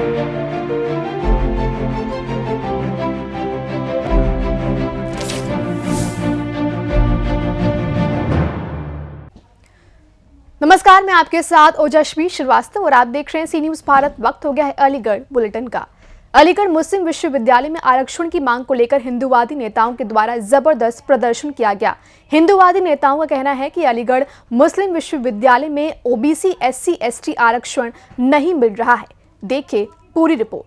नमस्कार, मैं आपके साथ ओजस्वी श्रीवास्तव और आप देख रहे हैं सी न्यूज भारत। वक्त हो गया है अलीगढ़ बुलेटिन का। अलीगढ़ मुस्लिम विश्वविद्यालय में आरक्षण की मांग को लेकर हिंदूवादी नेताओं के द्वारा जबरदस्त प्रदर्शन किया गया। हिंदूवादी नेताओं का कहना है कि अलीगढ़ मुस्लिम विश्वविद्यालय में ओबीसी SC ST आरक्षण नहीं मिल रहा है। देखिए पूरी रिपोर्ट।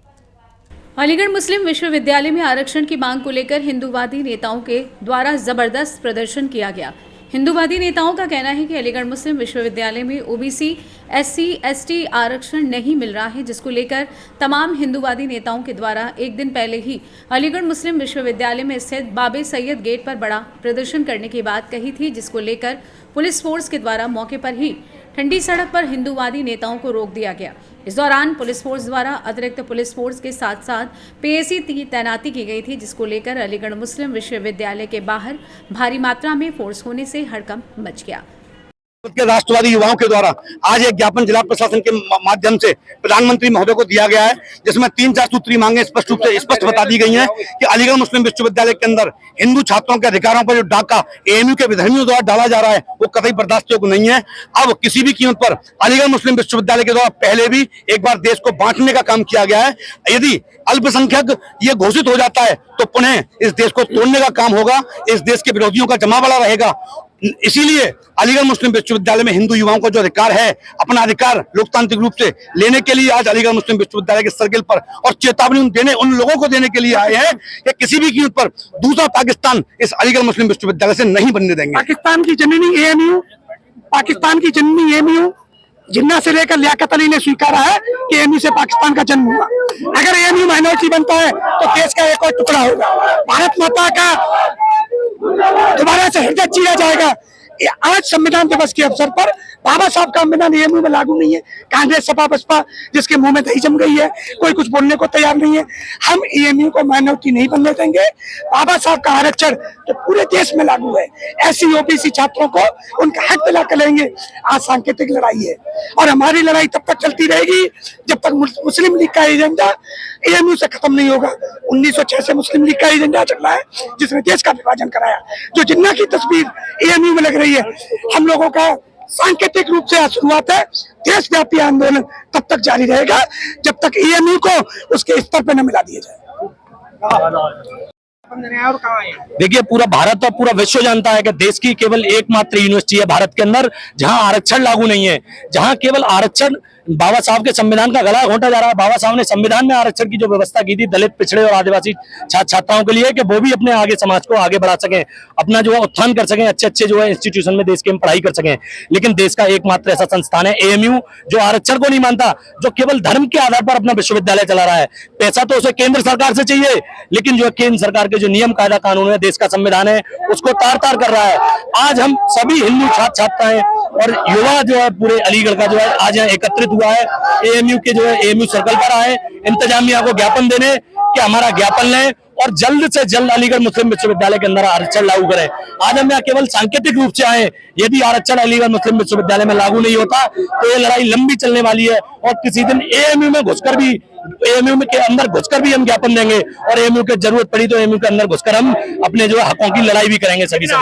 अलीगढ़ मुस्लिम विश्वविद्यालय में आरक्षण की मांग को लेकर हिंदूवादी नेताओं के द्वारा जबरदस्त प्रदर्शन किया गया। हिंदूवादी नेताओं का कहना है कि अलीगढ़ मुस्लिम विश्वविद्यालय में ओबीसी SC ST आरक्षण नहीं मिल रहा है, जिसको लेकर तमाम हिंदूवादी नेताओं के द्वारा एक दिन पहले ही अलीगढ़ मुस्लिम विश्वविद्यालय में स्थित बाबे सैयद गेट पर बड़ा प्रदर्शन करने की बात कही थी, जिसको लेकर पुलिस फोर्स के द्वारा मौके पर ही ठंडी सड़क पर हिंदूवादी नेताओं को रोक दिया गया। इस दौरान पुलिस फोर्स द्वारा अतिरिक्त पुलिस फोर्स के साथ साथ PAC की तैनाती की गई थी, जिसको लेकर अलीगढ़ मुस्लिम विश्वविद्यालय के बाहर भारी मात्रा में फोर्स होने से हड़कंप मच गया। के राष्ट्रवादी युवाओं के द्वारा आज एक ज्ञापन जिला प्रशासन के माध्यम से प्रधानमंत्री महोदय को दिया गया है, जिसमें 3-4 सूत्री मांगे स्पष्ट रूप से स्पष्ट बता दी गई हैं कि अलीगढ़ मुस्लिम विश्वविद्यालय के अंदर हिंदू छात्रों के अधिकारों पर जो डाका AMU के विधर्मियों द्वारा डाला जा रहा है वो कतई बर्दाश्त योग्य नहीं है। अब किसी भी कीमत पर अलीगढ़ मुस्लिम विश्वविद्यालय के द्वारा पहले भी एक बार देश को बांटने का काम किया गया है। यदि अल्पसंख्यक ये घोषित हो जाता है तो पुनः इस देश को तोड़ने का काम होगा, इस देश के विरोधियों का जमावड़ा रहेगा। इसीलिए अलीगढ़ मुस्लिम विश्वविद्यालय में हिंदू युवाओं को जो अधिकार है, अपना अधिकार लोकतांत्रिक रूप से लेने के लिए आज अलीगढ़ मुस्लिम विश्वविद्यालय के सर्किल पर और चेतावनी देने उन लोगों को देने के लिए आए हैं कि किसी भी कीमत पर दूसरा पाकिस्तान इस अलीगढ़ मुस्लिम विश्वविद्यालय से नहीं बनने देंगे। पाकिस्तान की जननी AMU जिन्ना से लेकर लियाकत अली ने स्वीकारा है कि AMU से पाकिस्तान का जन्म हुआ। अगर AMU माइनॉरिटी बनता है तो देश का एक और टुकड़ा होगा, भारत माता का दोबारा से हृदय चीरा जाएगा। आज संविधान दिवस के अवसर पर बाबा साहब का संविधान AMU में लागू नहीं है। कांग्रेस सपा बसपा जिसके मुंह में दही जम गई है, कोई कुछ बोलने को तैयार नहीं है। हम AMU को माइनॉरिटी नहीं बनने देंगे। बाबा साहब का आरक्षण तो पूरे देश में लागू है। SC OBC छात्रों को उनका हक दिला कर लेंगे। आज सांकेतिक लड़ाई है और हमारी लड़ाई तब तक चलती रहेगी जब तक मुस्लिम लीग का एजेंडा AMU से खत्म नहीं होगा। 1906 से मुस्लिम लीग का एजेंडा चल रहा है, जिसने देश का विभाजन कराया। जो जिन्ना की तस्वीर AMU में लग रही है, हम लोगों का सांकेतिक रूप से शुरुआत है। देशव्यापी आंदोलन तब तक जारी रहेगा जब तक AMU को उसके स्तर पर न मिला दिया जाए। देखिए, पूरा भारत और पूरा विश्व जानता है कि देश की केवल एकमात्र यूनिवर्सिटी है भारत के अंदर जहां आरक्षण लागू नहीं है, जहां केवल आरक्षण बाबा साहब के संविधान का गला घोंटा जा रहा है। बाबा साहब ने संविधान में आरक्षण की जो व्यवस्था की थी दलित, पिछड़े और आदिवासी छात्र छात्राओं के लिए कि वो भी अपने आगे समाज को आगे बढ़ा सकें, अपना जो है उत्थान कर सकें, अच्छे जो है इंस्टीट्यूशन में देश के में पढ़ाई कर सकें। लेकिन देश का एकमात्र ऐसा संस्थान है AMU जो आरक्षण को नहीं मानता, जो केवल धर्म के आधार पर अपना विश्वविद्यालय चला रहा है। पैसा तो उसे केंद्र सरकार से चाहिए, लेकिन जो केंद्र सरकार के जो नियम कायदा कानून है, देश का संविधान है, उसको तार तार कर रहा है। आज हम सभी हिंदू छात्र छात्राएं और युवा जो है पूरे अलीगढ़ का जो है आज यहाँ एकत्रित हुआ है। AMU के जो है AMU सर्कल पर आए इंतजामिया को ज्ञापन देने कि हमारा ज्ञापन लें और जल्द से जल्द अलीगढ़ मुस्लिम विश्वविद्यालय के अंदर आरक्षण लागू करें। आज हम यहाँ केवल सांकेतिक रूप से आए। यदि आरक्षण अलीगढ़ मुस्लिम विश्वविद्यालय में लागू नहीं होता तो ये लड़ाई लंबी चलने वाली है और किसी दिन AMU में घुसकर भी के अंदर घुसकर भी हम ज्ञापन देंगे और AMU की जरूरत पड़ी तो AMU के अंदर घुसकर हम अपने जो हकों की लड़ाई भी करेंगे सभी से।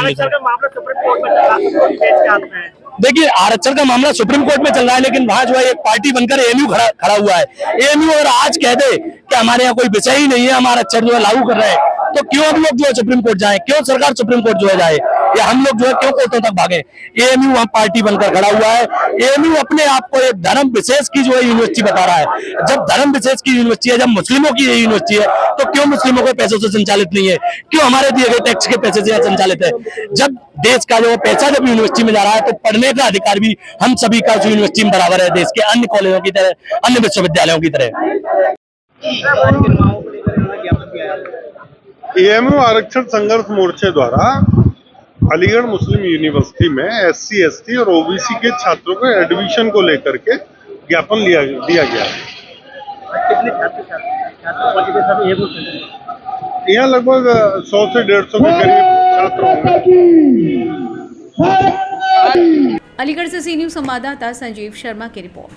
देखिए, आरक्षण का मामला सुप्रीम कोर्ट में चल रहा है, लेकिन वहां जो है एक पार्टी बनकर AMU खड़ा हुआ है। AMU अगर आज कह दे कि हमारे यहाँ कोई विषय ही नहीं है, हम आरक्षण जो है लागू कर रहे हैं, तो क्यों हम लोग जो है सुप्रीम कोर्ट जाए, क्यों सरकार सुप्रीम कोर्ट जो है जाए, या हम लोग जो है क्यों कोर्टों तक भागे। AMU वहां पार्टी बनकर खड़ा हुआ है। AMU अपने आप को एक धर्म विशेष की जो है यूनिवर्सिटी बता रहा है। जब धर्म विशेष की यूनिवर्सिटी है, जब मुस्लिमों की ये यूनिवर्सिटी है, तो क्यों मुस्लिमों के पैसों से संचालित नहीं है, क्यों हमारे दिए गए टैक्स के पैसे से संचालित है। जब देश का जो पैसा जब यूनिवर्सिटी में जा रहा है तो पढ़ने का अधिकार भी हम सभी का यूनिवर्सिटी में बराबर है, देश के अन्य कॉलेजों की तरह, अन्य विश्वविद्यालयों की तरह। AMU आरक्षण संघर्ष मोर्चे द्वारा अलीगढ़ मुस्लिम यूनिवर्सिटी में SC ST और OBC के छात्रों को एडमिशन को लेकर के ज्ञापन दिया गया। यहाँ लगभग 100 से 150 के करीब छात्र होंगे। अलीगढ़ से सी न्यूज संवाददाता संजीव शर्मा की रिपोर्ट।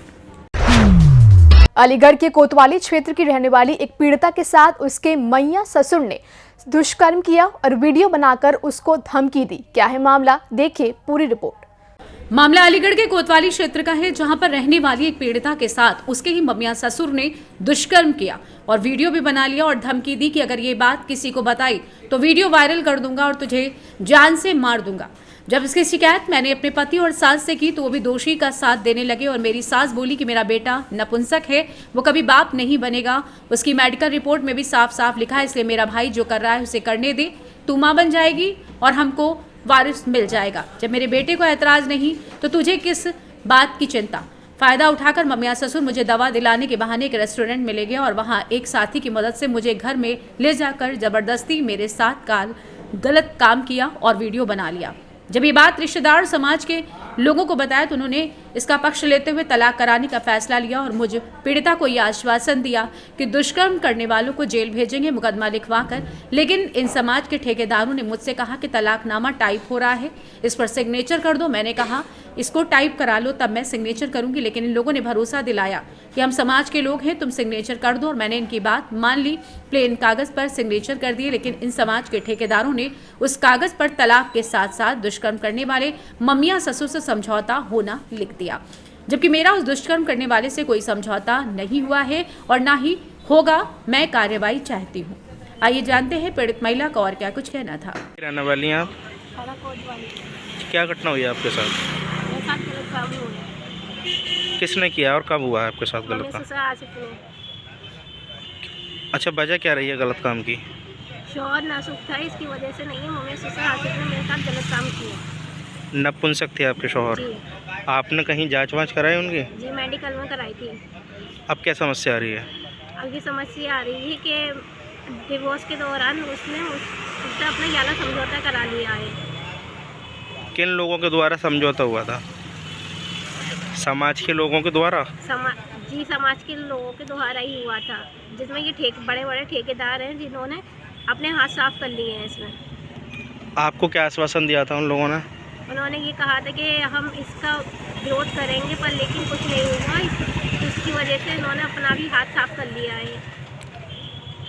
अलीगढ़ के कोतवाली क्षेत्र की रहने वाली एक पीड़िता के साथ उसके मैया ससुर ने दुष्कर्म किया और वीडियो बनाकर उसको धमकी दी। क्या है मामला, देखिए पूरी रिपोर्ट। मामला अलीगढ़ के कोतवाली क्षेत्र का है, जहां पर रहने वाली एक पीड़िता के साथ उसके ही ममिया ससुर ने दुष्कर्म किया और वीडियो भी बना लिया और धमकी दी कि अगर ये बात किसी को बताई तो वीडियो वायरल कर दूंगा और तुझे जान से मार दूंगा। जब इसकी शिकायत मैंने अपने पति और सास से की तो वो भी दोषी का साथ देने लगे और मेरी सास बोली कि मेरा बेटा नपुंसक है, वो कभी बाप नहीं बनेगा। उसकी मेडिकल रिपोर्ट में भी साफ साफ लिखा है, इसलिए मेरा भाई जो कर रहा है उसे करने दे, तू माँ बन जाएगी और हमको वारिस मिल जाएगा। जब मेरे बेटे को ऐतराज नहीं तो तुझे किस बात की चिंता। फायदा उठाकर ममिया ससुर मुझे दवा दिलाने के बहाने एक रेस्टोरेंट में ले गया और वहां एक साथी की मदद से मुझे घर में ले जाकर जबरदस्ती मेरे साथ गलत काम किया और वीडियो बना लिया। जब ये बात रिश्तेदार समाज के लोगों को बताया तो उन्होंने इसका पक्ष लेते हुए तलाक कराने का फैसला लिया और मुझ पीड़िता को यह आश्वासन दिया कि दुष्कर्म करने वालों को जेल भेजेंगे मुकदमा लिखवाकर। लेकिन इन समाज के ठेकेदारों ने मुझसे कहा कि तलाकनामा टाइप हो रहा है, इस पर सिग्नेचर कर दो। मैंने कहा इसको टाइप करा लो तब मैं सिग्नेचर करूंगी, लेकिन इन लोगों ने भरोसा दिलाया कि हम समाज के लोग हैं, तुम सिग्नेचर कर दो और मैंने इनकी बात मान ली। प्लेन कागज पर सिग्नेचर कर दिए, लेकिन इन समाज के ठेकेदारों ने उस कागज पर तलाक के साथ साथ दुष्कर्म करने वाले ममिया ससुर से समझौता होना लिख दिया, जबकि मेरा उस दुष्कर्म करने वाले से कोई समझौता नहीं हुआ है और ना ही होगा। मैं कार्रवाई चाहती हूँ। आइए जानते हैं पीड़ित महिला का और क्या कुछ कहना था। रहने वाली हैं आप? क्या घटना हुई है आपके साथ? मेरे साथ गलत काम हो गया। किसने किया और कब हुआ है आपके साथ गलत काम? अच्छा, वजह क्या रही है गलत काम की? शौहर नासुख था, इसकी वजह से नहीं है। मम्मी ससुर आसिफ ने मेरे साथ गलत काम किया। नपुंसक थे आपके शौहर? जी आपने कहीं जांच वाँच कराई उनकी? जी, मेडिकल में कराई थी। अब क्या समस्या आ रही है? अब की समस्या आ रही है कि डिवोर्स के दौरान उसने उससे अपना ग्याला समझौता करा लिया है। किन लोगों के द्वारा समझौता हुआ था? समाज के लोगों के द्वारा? जी, समाज के लोगों के द्वारा ही हुआ था, जिसमें ये बड़े बड़े ठेकेदार हैं जिन्होंने अपने हाथ साफ कर लिए हैं इसमें। आपको क्या आश्वासन दिया था उन लोगों ने? उन्होंने ये कहा था कि हम इसका विरोध करेंगे, पर लेकिन कुछ नहीं हुआ। इसकी वजह से इन्होंने अपना भी हाथ साफ कर लिया है।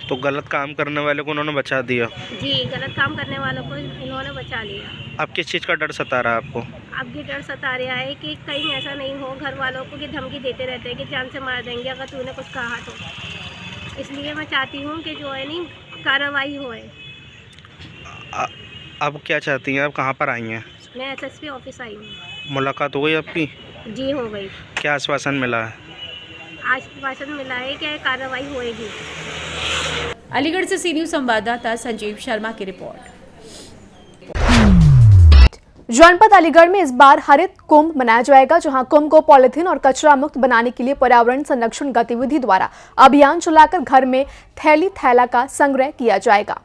तो गलत काम करने वाले को उन्होंने बचा दिया? जी, गलत काम करने वालों को इन्होंने बचा लिया। अब किस चीज़ का डर सता रहा है आपको? अब ये डर सता रहा है कि कहीं ऐसा नहीं हो। घर वालों को कि धमकी देते रहते हैं कि जान से मार देंगे अगर तूने कुछ कहा तो। इसलिए मैं चाहती हूँ कि जो है नहीं कार्रवाई होए। अब क्या चाहती हैं आप? कहाँ पर आई हैं? मैं SSP ऑफिस आई हूँ। मुलाकात हो गई आपकी? जी, हो गई। क्या आश्वासन मिला है? आश्वासन मिला है कि कार्रवाई होएगी। अलीगढ़ से सी न्यूज़ संवाददाता संजीव शर्मा की रिपोर्ट। जनपद अलीगढ़ में इस बार हरित कुंभ मनाया जाएगा, जहां कुंभ को पॉलिथीन और कचरा मुक्त बनाने के लिए पर्यावरण संरक्षण गतिविधि द्वारा अभियान चलाकर घर में थैली थैला का संग्रह किया जाएगा।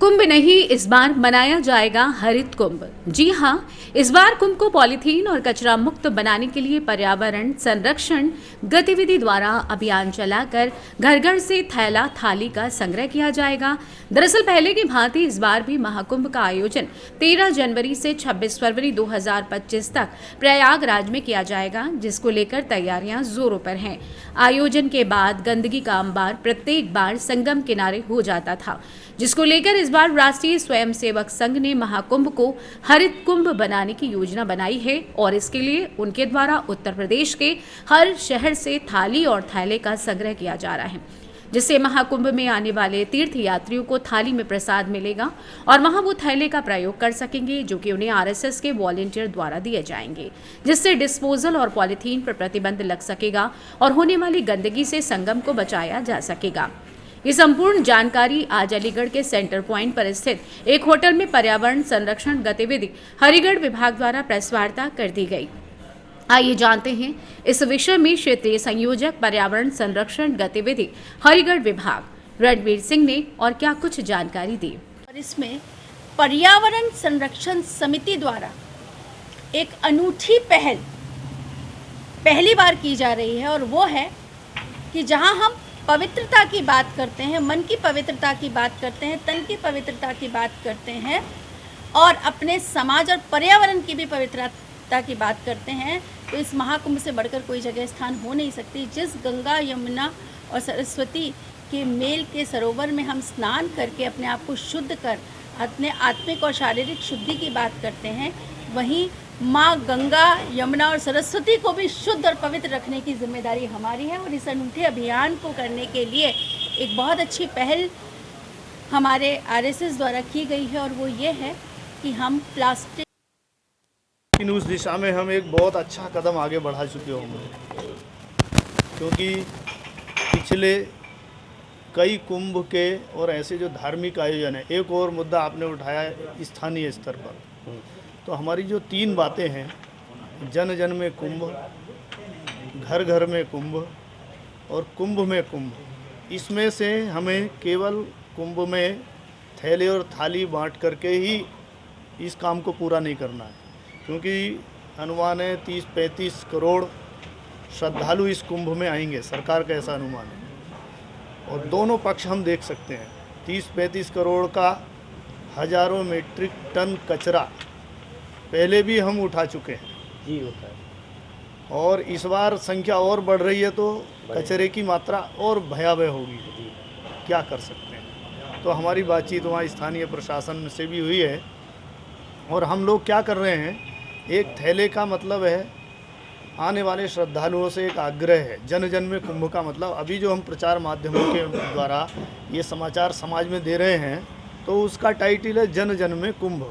कुंभ नहीं, इस बार मनाया जाएगा हरित कुंभ। जी हाँ, इस बार कुंभ को पॉलीथीन और कचरा मुक्त बनाने के लिए पर्यावरण संरक्षण गतिविधि द्वारा अभियान चलाकर घर घर से थैला थाली का संग्रह किया जाएगा। दरअसल पहले की भांति इस बार भी महाकुंभ का आयोजन 13 जनवरी से 26 फरवरी 2025 तक प्रयागराज में किया जाएगा, जिसको लेकर तैयारियां जोरों पर हैं। आयोजन के बाद गंदगी का अंबार प्रत्येक बार संगम किनारे हो जाता था, जिसको लेकर इस बार राष्ट्रीय स्वयंसेवक संघ ने महाकुंभ को हरित कुंभ बनाने की योजना बनाई है और इसके लिए उनके द्वारा उत्तर प्रदेश के हर शहर से थाली और थैले का संग्रह किया जा रहा है, जिससे महाकुंभ में आने वाले तीर्थ यात्रियों को थाली में प्रसाद मिलेगा और वहां वो थैले का प्रयोग कर सकेंगे, जो कि उन्हें RSS के वॉलंटियर द्वारा दिए जाएंगे, जिससे डिस्पोजल और पॉलीथीन पर प्रतिबंध लग सकेगा और होने वाली गंदगी से संगम को बचाया जा सकेगा। ये संपूर्ण जानकारी आज अलीगढ़ के सेंटर पॉइंट पर स्थित एक होटल में पर्यावरण संरक्षण गतिविधि हरिगढ़ विभाग द्वारा प्रेस वार्ता कर दी गई। आइए जानते हैं इस विषय में क्षेत्रीय संयोजक पर्यावरण संरक्षण गतिविधि हरिगढ़ विभाग रणवीर सिंह ने और क्या कुछ जानकारी दी। और इसमें पर्यावरण संरक्षण समिति द्वारा एक अनूठी पहली बार की जा रही है, और वो है कि जहां हम पवित्रता की बात करते हैं, मन की पवित्रता की बात करते हैं, तन की पवित्रता की बात करते हैं और अपने समाज और पर्यावरण की भी पवित्रता की बात करते हैं, तो इस महाकुंभ से बढ़कर कोई जगह स्थान हो नहीं सकती। जिस गंगा, यमुना और सरस्वती के मेल के सरोवर में हम स्नान करके अपने आप को शुद्ध कर अपने आत्मिक और शारीरिक शुद्धि की बात करते हैं, वहीं माँ गंगा, यमुना और सरस्वती को भी शुद्ध और पवित्र रखने की जिम्मेदारी हमारी है। और इस अनूठे अभियान को करने के लिए एक बहुत अच्छी पहल हमारे आरएसएस द्वारा की गई है, और वो ये है कि हम प्लास्टिक लेकिन उस दिशा में हम एक बहुत अच्छा कदम आगे बढ़ा चुके होंगे, क्योंकि पिछले कई कुंभ के और ऐसे जो धार्मिक आयोजन है, एक और मुद्दा आपने उठाया है स्थानीय स्तर पर, तो हमारी जो 3 बातें हैं, जन जन में कुंभ, घर घर में कुंभ और कुंभ में कुंभ, इसमें से हमें केवल कुंभ में थैले और थाली बांट करके ही इस काम को पूरा नहीं करना है, क्योंकि अनुमान है 30-35 करोड़ श्रद्धालु इस कुंभ में आएंगे, सरकार का ऐसा अनुमान है। और दोनों पक्ष हम देख सकते हैं, 30-35 करोड़ का हजारों मीट्रिक टन कचरा पहले भी हम उठा चुके हैं जी, होता है। और इस बार संख्या और बढ़ रही है, तो कचरे की मात्रा और भयावह होगी। क्या कर सकते हैं। तो हमारी बातचीत वहाँ स्थानीय प्रशासन से भी हुई है, और हम लोग क्या कर रहे हैं, एक थैले का मतलब है आने वाले श्रद्धालुओं से एक आग्रह है। जन जन में कुंभ का मतलब अभी जो हम प्रचार माध्यमों के द्वारा ये समाचार समाज में दे रहे हैं, तो उसका टाइटल है जन जन में कुंभ।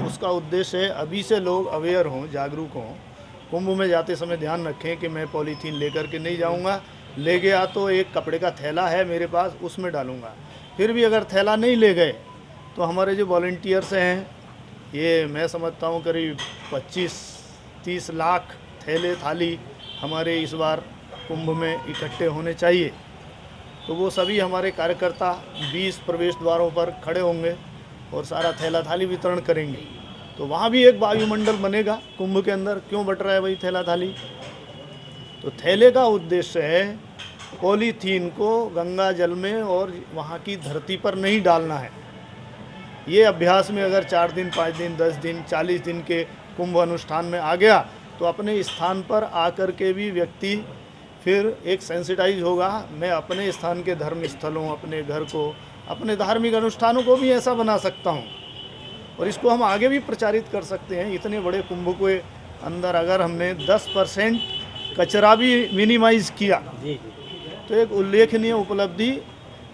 उसका उद्देश्य है अभी से लोग अवेयर हों, जागरूक हों। कुंभ में जाते समय ध्यान रखें कि मैं पॉलीथीन लेकर के नहीं जाऊंगा, ले गया तो एक कपड़े का थैला है मेरे पास, उसमें डालूंगा। फिर भी अगर थैला नहीं ले गए तो हमारे जो वॉलंटियर्स हैं, ये मैं समझता हूँ करीब 25-30 लाख थैले थाली हमारे इस बार कुंभ में इकट्ठे होने चाहिए। तो वो सभी हमारे कार्यकर्ता 20 प्रवेश द्वारों पर खड़े होंगे और सारा थैला थाली वितरण करेंगे। तो वहाँ भी एक वायुमंडल बनेगा कुंभ के अंदर। क्यों बट रहा है भाई थैला थाली? तो थैले का उद्देश्य है पॉलीथीन को गंगा जल में और वहाँ की धरती पर नहीं डालना है। ये अभ्यास में अगर 4 दिन, 5 दिन, 10 दिन, 40 दिन के कुंभ अनुष्ठान में आ गया, तो अपने स्थान पर आकर के भी व्यक्ति फिर एक सेंसिटाइज होगा। मैं अपने स्थान के धर्म स्थलों, अपने घर को, अपने धार्मिक अनुष्ठानों को भी ऐसा बना सकता हूँ, और इसको हम आगे भी प्रचारित कर सकते हैं। इतने बड़े कुंभ के अंदर अगर हमने 10% कचरा भी मिनिमाइज़ किया, तो एक उल्लेखनीय उपलब्धि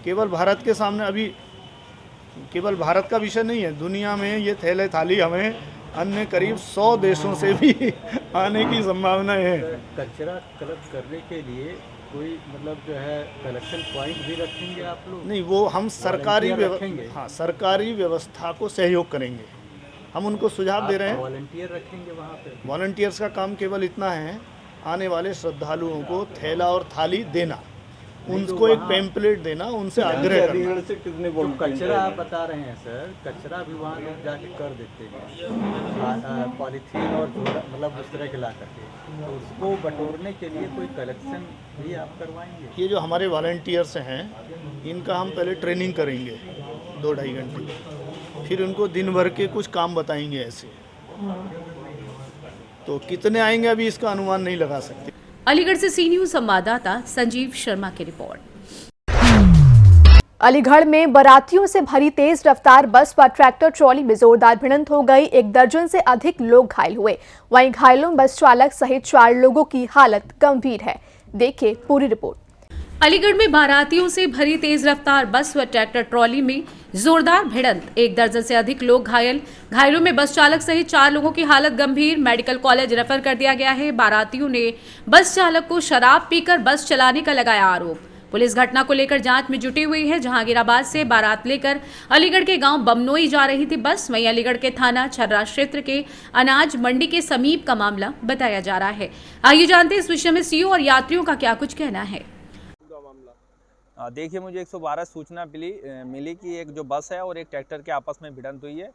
केवल भारत के सामने, अभी केवल भारत का विषय नहीं है, दुनिया में ये थैले थाली हमें अन्य करीब 100 देशों से भी आने की संभावना है। कचरा कलेक्ट करने के लिए कोई मतलब जो है कलेक्शन पॉइंट भी रखेंगे आप लोग? नहीं, वो हम सरकारी व्यवस्था को सहयोग करेंगे। हम उनको सुझाव दे रहे हैं। वॉलंटियर रखेंगे वहाँ पे? वॉलंटियर्स का काम केवल इतना है, आने वाले श्रद्धालुओं को थैला और थाली देना, उनको एक पैम्पलेट देना, उनसे आग्रह करना। से कितने जो कचरा आप बता रहे हैं सर, कचरा भी वहाँ लोग जाके कर देते हैं, पॉलीथीन और मतलब उस तरह के ला करके, तो उसको बटोरने के लिए कोई कलेक्शन भी आप करवाएंगे? ये जो हमारे वॉलंटियर्स हैं, इनका हम पहले ट्रेनिंग करेंगे 2-2.5 घंटे, फिर उनको दिन भर के कुछ काम बताएंगे ऐसे। तो कितने आएंगे अभी इसका अनुमान नहीं लगा सकते। अलीगढ़ से सी न्यूज संवाददाता संजीव शर्मा की रिपोर्ट। अलीगढ़ में बारातियों से भरी तेज रफ्तार बस व ट्रैक्टर ट्रॉली में जोरदार भिड़ंत हो गई। 1 दर्जन से अधिक लोग घायल हुए। वहीं घायलों में बस चालक सहित 4 लोगों की हालत गंभीर है। देखिए पूरी रिपोर्ट। अलीगढ़ में बारातियों से भरी तेज रफ्तार बस व ट्रैक्टर ट्रॉली में जोरदार भिड़ंत, 1 दर्जन से अधिक लोग घायल। घायलों में बस चालक सहित 4 लोगों की हालत गंभीर, मेडिकल कॉलेज रेफर कर दिया गया है। बारातियों ने बस चालक को शराब पीकर बस चलाने का लगाया आरोप। पुलिस घटना को लेकर जांच में जुटी हुई है। जहांगीराबाद से बारात लेकर अलीगढ़ के गांव बमनोई जा रही थी बस। वहीं अलीगढ़ के थाना छर्रा क्षेत्र के अनाज मंडी के समीप का मामला बताया जा रहा है। आइए जानते हैं इस विषय में सीओ और यात्रियों का क्या कुछ कहना है। देखिए, मुझे 112 सूचना मिली कि एक जो बस है और एक ट्रैक्टर के आपस में भिड़ंत हुई है।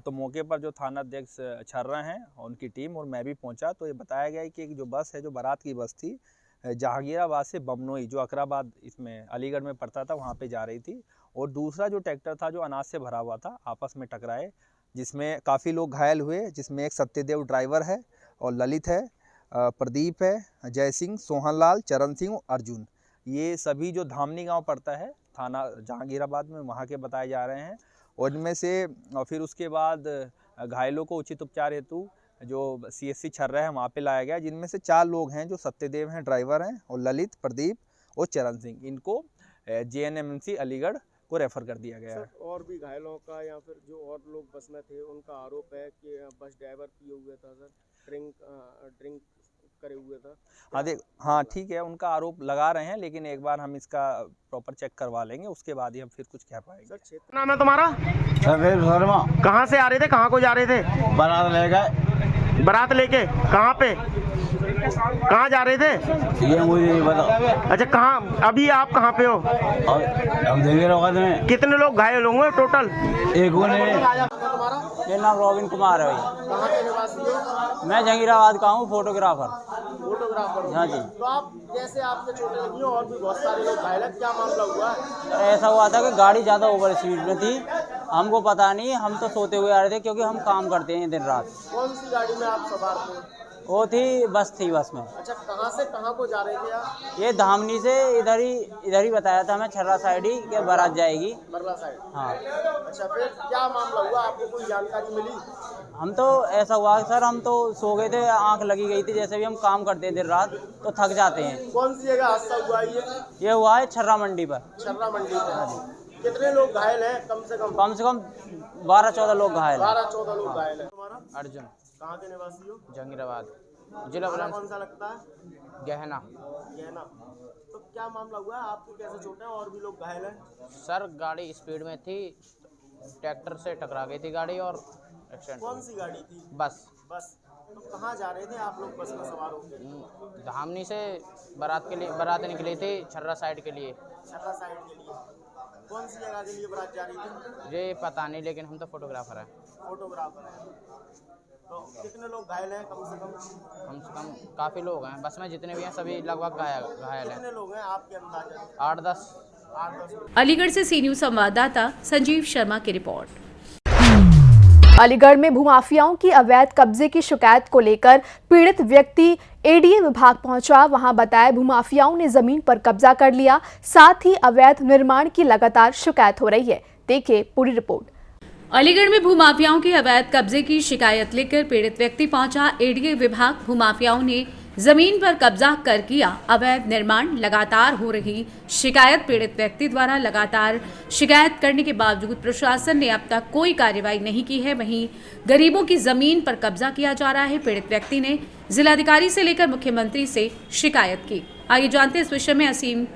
तो मौके पर जो थाना अध्यक्ष छर्रा हैं, उनकी टीम और मैं भी पहुंचा। तो ये बताया गया कि एक जो बस है, जो बारात की बस थी, जहांगीराबाद से बमनोई, जो अकराबाद इसमें अलीगढ़ में पड़ता था, वहाँ पे जा रही थी। और दूसरा जो ट्रैक्टर था, जो अनाज से भरा हुआ था, आपस में टकराए, जिसमें काफ़ी लोग घायल हुए, जिसमें एक सत्यदेव ड्राइवर है और ललित है। प्रदीप है, जय सिंह, सोहनलाल, चरण सिंह, अर्जुन, ये सभी जो धामनी गांव पड़ता है थाना जहांगीराबाद में, वहाँ के बताए जा रहे हैं। और इनमें से फिर उसके बाद घायलों को उचित उपचार हेतु जो CSC छर्रा है वहाँ पे लाया गया, जिनमें से 4 लोग हैं जो सत्यदेव हैं, ड्राइवर हैं, और ललित, प्रदीप और चरण सिंह, इनको JNMC अलीगढ़ को रेफर कर दिया गया है। और भी घायलों का या फिर जो और लोग बस में थे उनका आरोप है कि बस ड्राइवर पिए हुए था सर, ड्रिंक करे हुए था। हाँ ठीक है, उनका आरोप लगा रहे हैं, लेकिन एक बार हम इसका प्रॉपर चेक करवा लेंगे, उसके बाद ही हम फिर कुछ कह पाएंगे। सर, नाम है तुम्हारा? सर्वेश शर्मा। कहाँ से आ रहे थे, कहाँ को जा रहे थे? बारात ले गए। बारात लेके कहाँ पे, कहाँ जा रहे थे? ये मुझे नहीं पता। अच्छा, कहाँ अभी आप कहाँ पे हो? हम जहांगीराबाद में। कितने लोग घायल होंगे टोटल? एक ने। मेरा नाम रोबिन कुमार है भाई। कहाँ के निवासी हो? मैं जहांगीराबाद का हूँ, फोटोग्राफर। हाँ जी। तो आप जैसे आपके चोटें लगी और भी बहुत सारे लोग घायल हैं, क्या मामला हुआ है? ऐसा हुआ था कि गाड़ी ज़्यादा ओवर स्पीड में थी, हमको पता नहीं, हम तो सोते हुए आ रहे थे क्योंकि हम काम करते हैं दिन रात। कौन सी गाड़ी में आप सवार थे? वो थी बस में। अच्छा, कहाँ से कहाँ को जा रहे थे आप? ये धामनी से इधर ही बताया था हमें, छर्रा साइड ही के बारात जाएगी। बरला साइड? हाँ। अच्छा, फिर क्या मामला हुआ, आपको कोई जानकारी मिली? हम तो ऐसा हुआ सर, हम तो सो गए थे, आंख लगी गई थी, जैसे भी हम काम करते हैं दिन रात तो थक जाते हैं। कौन सी जगह हादसा हुआ है ये हुआ है छर्रा मंडी पर। छर्रा मंडी पर। कितने लोग घायल हैं? कम से कम 12-14 लोग घायल हैं। 12-14 लोग घायल हैं। तुम्हारा? अर्जुन। कहाँ के निवासी हो? जहांगीराबाद जिला। कौन सा लगता है? गहना। तो क्या मामला हुआ है, आपको कैसे चोटें और भी लोग घायल हैं? सर गाड़ी स्पीड में थी, ट्रैक्टर से टकरा गई थी गाड़ी और एक्सीडेंट। कौन सी गाड़ी थी? बस। तो कहाँ जा रहे थे आप लोग बस में सवार होकर? धामनी से बारात निकली थी छर्रा साइड के लिए। छर्रा साइड के लिए? कौन सी जगह के लिए बारात जा रही थी? ये पता नहीं, लेकिन हम तो फोटोग्राफर हैं। तो कितने लोग घायल हैं कम से कम? काफ़ी लोग हैं, बस में जितने भी हैं सभी लगभग घायल हैं। कितने लोग हैं आपके अंदाजा? 8-10। अलीगढ़ से सी न्यूज़ संवाददाता संजीव शर्मा की रिपोर्ट। अलीगढ़ में भूमाफियाओं की अवैध कब्जे की शिकायत को लेकर पीड़ित व्यक्ति ADA विभाग पहुंचा। वहां बताया भूमाफियाओं ने जमीन पर कब्जा कर लिया, साथ ही अवैध निर्माण की लगातार शिकायत हो रही है। देखिए पूरी रिपोर्ट। अलीगढ़ में भूमाफियाओं के अवैध कब्जे की शिकायत लेकर पीड़ित व्यक्ति पहुंचा। ADA विभाग भूमाफियाओं ने जमीन पर कब्जा कर किया अवैध निर्माण। लगातार हो रही शिकायत, पीड़ित व्यक्ति द्वारा लगातार शिकायत करने के बावजूद प्रशासन ने अब तक कोई कार्रवाई नहीं की है। वहीं गरीबों की जमीन पर कब्जा किया जा रहा है। पीड़ित व्यक्ति ने जिलाधिकारी से लेकर मुख्यमंत्री से शिकायत की। आइए जानते हैं इस विषय में असीम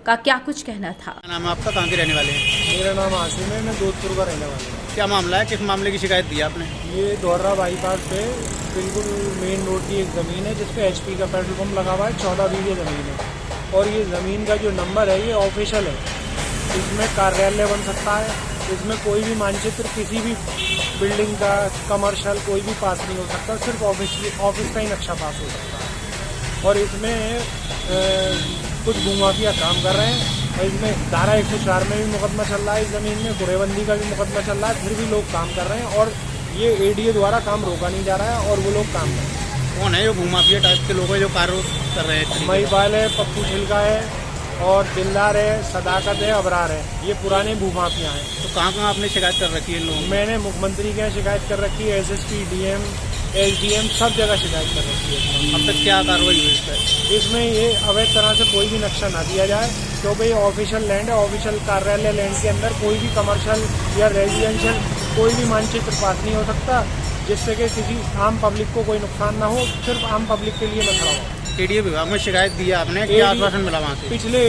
का क्या कुछ कहना था। नाम आपका, कहाँ के रहने वाले हैं? मेरा नाम आसिम है, मैं जोधपुर का रहने वाला हूँ। क्या मामला है, किस मामले की शिकायत दी आपने? ये दोहरा बाईपास पे बिल्कुल मेन रोड की एक ज़मीन है जिसपे HP का पेट्रोल पंप लगा हुआ है। 14 बीघे ज़मीन है और ये ज़मीन का जो नंबर है ये ऑफिशियल है। इसमें कार्यालय बन सकता है, इसमें कोई भी मानचित्र किसी भी बिल्डिंग का, कमर्शियल कोई भी पास नहीं हो सकता, सिर्फ ऑफिस का ही नक्शा पास हो सकता है। और इसमें कुछ भूमाफिया काम कर रहे हैं और इसमें धारा 104 में भी मुकदमा चल रहा है, इस ज़मीन में कुरेबंदी का भी मुकदमा चल रहा है, फिर भी लोग काम कर रहे हैं और ये ADA द्वारा काम रोका नहीं जा रहा है और वो लोग काम कर रहे हैं। कौन है जो भूमाफिया टाइप के लोग हैं जो कार्य कर रहे हैं? महिपाल है, पप्पू छिलका है और दिलदार है, सदाकत है, अबरार है, ये पुराने भूमाफिया हैं। तो कहाँ आपने शिकायत कर रखी है इन लोगों? मैंने मुख्यमंत्री के यहाँ शिकायत कर रखी है, SSP, DM, SDM सब जगह शिकायत कर रखी है। अब तक क्या कार्रवाई हुई इस पर? इसमें ये अवैध तरह से कोई भी नक्शा ना दिया जाए, क्योंकि ये ऑफिशियल लैंड है। ऑफिशियल कार्यालय लैंड के अंदर कोई भी कमर्शियल या रेजिडेंशियल कोई भी मानचित्र पास नहीं हो सकता, जिससे कि किसी आम पब्लिक को कोई नुकसान ना हो। सिर्फ आम पब्लिक के लिए मैं खड़ा हूँ। ADA विभाग में शिकायत दी है आपने, क्या आश्वासन मिला वहाँ से? पिछले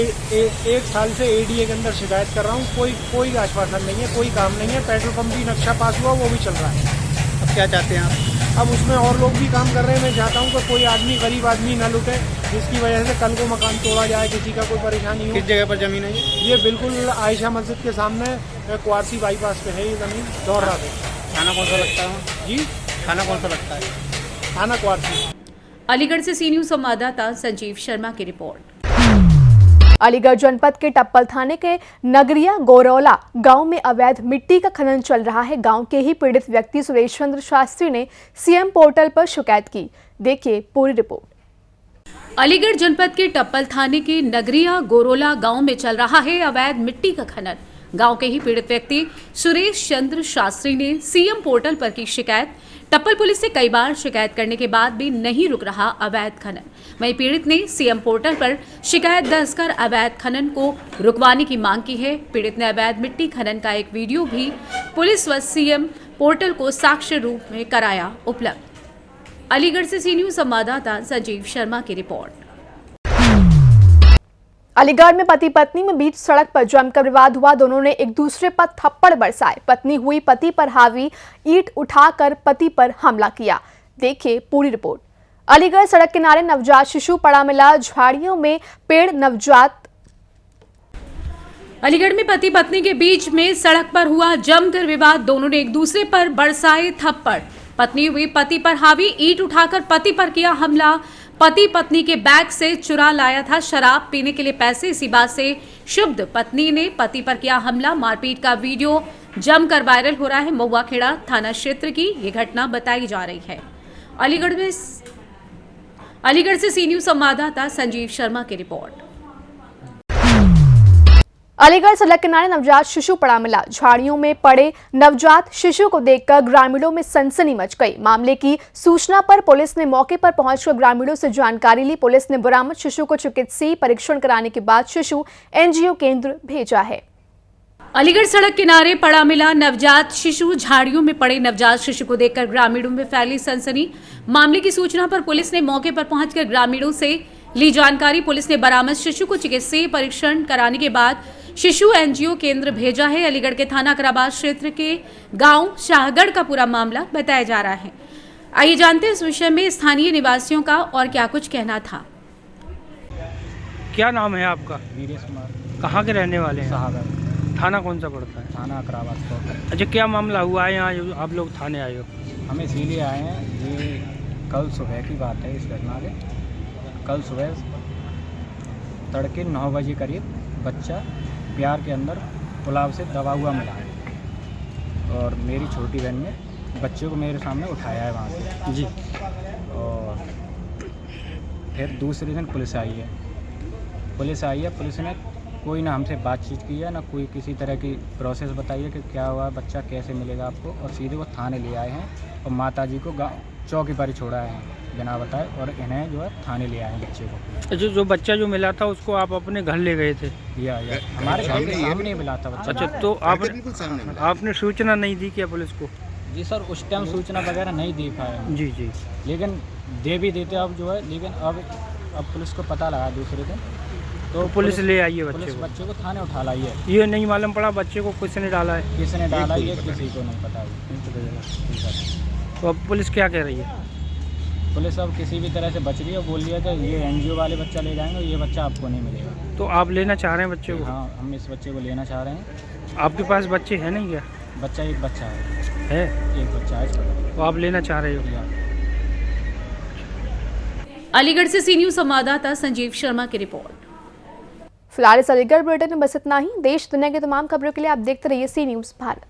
एक साल से ADA के अंदर शिकायत कर रहा हूँ, कोई आश्वासन नहीं है, कोई काम नहीं है। पेट्रोल पंप भी नक्शा पास हुआ, वो भी चल रहा है। अब क्या चाहते हैं आप? अब उसमें और लोग भी काम कर रहे हैं। मैं चाहता हूँ कि कोई आदमी, गरीब आदमी न लुटे, जिसकी वजह से कल को मकान तोड़ा जाए, किसी का कोई परेशानी हो। किस जगह पर जमीन है ये बिल्कुल आयशा मस्जिद के सामने क्वारसी बाईपास पे है ये ज़मीन, दोहरा पे। थाना कौन सा लगता है जी? थाना कौन सा लगता है? थाना क्वारसी। अलीगढ़ से सी न्यूज़ संवाददाता संजीव शर्मा की रिपोर्ट। अलीगढ़ जनपद के टप्पल थाने के नगरिया गोरौला गांव में अवैध मिट्टी का खनन चल रहा है। गांव के ही पीड़ित व्यक्ति सुरेश चंद्र शास्त्री ने CM पोर्टल पर शिकायत की। देखिए पूरी रिपोर्ट। अलीगढ़ जनपद के टप्पल थाने के नगरिया गोरोला गांव में चल रहा है अवैध मिट्टी का खनन। गांव के ही पीड़ित व्यक्ति सुरेश चंद्र शास्त्री ने सीएम पोर्टल पर की शिकायत। टप्पल पुलिस से कई बार शिकायत करने के बाद भी नहीं रुक रहा अवैध खनन। वहीं पीड़ित ने सीएम पोर्टल पर शिकायत दर्ज कर अवैध खनन को रुकवाने की मांग की है। पीड़ित ने अवैध मिट्टी खनन का एक वीडियो भी पुलिस व सीएम पोर्टल को साक्ष्य रूप में कराया उपलब्ध। अलीगढ़ से सी न्यूज संवाददाता संजीव शर्मा की रिपोर्ट। अलीगढ़ में पति पत्नी में बीच सड़क पर जमकर विवाद हुआ। दोनों ने एक दूसरे पर थप्पड़ बरसाए। पत्नी हुई पति पर हावी, ईंट उठाकर पति पर हमला किया। देखिए पूरी रिपोर्ट। अलीगढ़ सड़क किनारे नवजात शिशु पड़ा मिला, झाड़ियों में पेड़ नवजात। अलीगढ़ में पति पत्नी के बीच में सड़क पर हुआ जमकर विवाद। दोनों ने एक दूसरे पर बरसाए थप्पड़। पत्नी हुई पति पर हावी, ईंट उठाकर पति पर किया हमला। पति पत्नी के बैग से चुरा लाया था शराब पीने के लिए पैसे। इसी बात से क्षुब्ध पत्नी ने पति पर किया हमला। मारपीट का वीडियो जमकर वायरल हो रहा है। महुआ खेड़ा थाना क्षेत्र की ये घटना बताई जा रही है। अलीगढ़ से सी न्यूज संवाददाता संजीव शर्मा की रिपोर्ट। अलीगढ़ सड़क किनारे नवजात शिशु पड़ा मिला। झाड़ियों में पड़े नवजात शिशु को देखकर ग्रामीणों में सनसनी मच गई। मामले की सूचना पर पुलिस ने मौके पर पहुंचकर ग्रामीणों से जानकारी ली। पुलिस ने बरामद शिशु को चिकित्सीय परीक्षण कराने के बाद शिशु एनजीओ केंद्र भेजा है। अलीगढ़ सड़क किनारे पड़ा मिला नवजात शिशु। झाड़ियों में पड़े नवजात शिशु को देखकर ग्रामीणों में फैली सनसनी। मामले की सूचना पर पुलिस ने मौके पर पहुंचकर ग्रामीणों से ली जानकारी। पुलिस ने बरामद शिशु को चिकित्सीय परीक्षण कराने के बाद शिशु एनजीओ केंद्र भेजा है। अलीगढ़ के थाना कराबाद क्षेत्र के गांव शाहगढ़ का पूरा मामला बताया जा रहा है। आइए जानते हैं इस विषय में स्थानीय निवासियों का और क्या कुछ कहना था। क्या नाम है आपका? वीरेश कुमार। कहाँ के रहने वाले हैं? शाहगढ़। थाना कौन सा पड़ता है? थाना कराबाद। अच्छा, क्या मामला हुआ है यहाँ आप लोग थाने आए हो? हम इसीलिए आए हैं, ये कल सुबह की बात है। इस घटना के कल सुबह तड़के 9 बजे करीब बच्चा प्यार के अंदर पुलाव से दबा हुआ मिला है और मेरी छोटी बहन ने बच्चे को मेरे सामने उठाया है वहाँ से जी। और फिर दूसरे दिन पुलिस आई है। पुलिस ने कोई ना हमसे बातचीत की है, ना कोई किसी तरह की प्रोसेस बताई है कि क्या हुआ, बच्चा कैसे मिलेगा आपको, और सीधे वो थाने ले आए हैं और माताजी को चौकी पर ही छोड़ा है बिना बताए, और इन्हें जो है थाने ले आए हैं बच्चे को। अच्छा, जो बच्चा जो मिला था उसको आप अपने घर ले गए थे? या हमारे घर के सामने मिला था बच्चा। अच्छा, तो आपने सूचना नहीं दी क्या पुलिस को? जी सर, उस टाइम सूचना वगैरह नहीं दी पाए। जी जी। लेकिन दे भी देते अब जो है, लेकिन अब पुलिस को पता लगा दूसरे दिन, तो पुलिस ले आई है बच्चे को थाने उठा लाई है। ये नहीं मालूम पड़ा बच्चे को किसने डाला है? किसने डाला ये किसी को नहीं पता। तो अब पुलिस क्या कह रही है? पुलिस अब किसी भी तरह से बच रही है, बोल रही है कि ये एनजीओ वाले बच्चा ले जाएंगे, ये बच्चा आपको नहीं मिलेगा। तो आप लेना चाह रहे हैं बच्चे को? हाँ, हम इस बच्चे को लेना चाह रहे हैं। आपके पास बच्चे हैं नहीं क्या? बच्चा एक बच्चा है। एक बच्चा है। तो आप लेना चाह रहे हो? अलीगढ़ से सी न्यूज संवाददाता संजीव शर्मा की रिपोर्ट। फिलहाल इस अलीगढ़ बुलेटिन में बस इतना ही। देश दुनिया की तमाम खबरों के लिए आप देखते रहिए सी न्यूज भारत।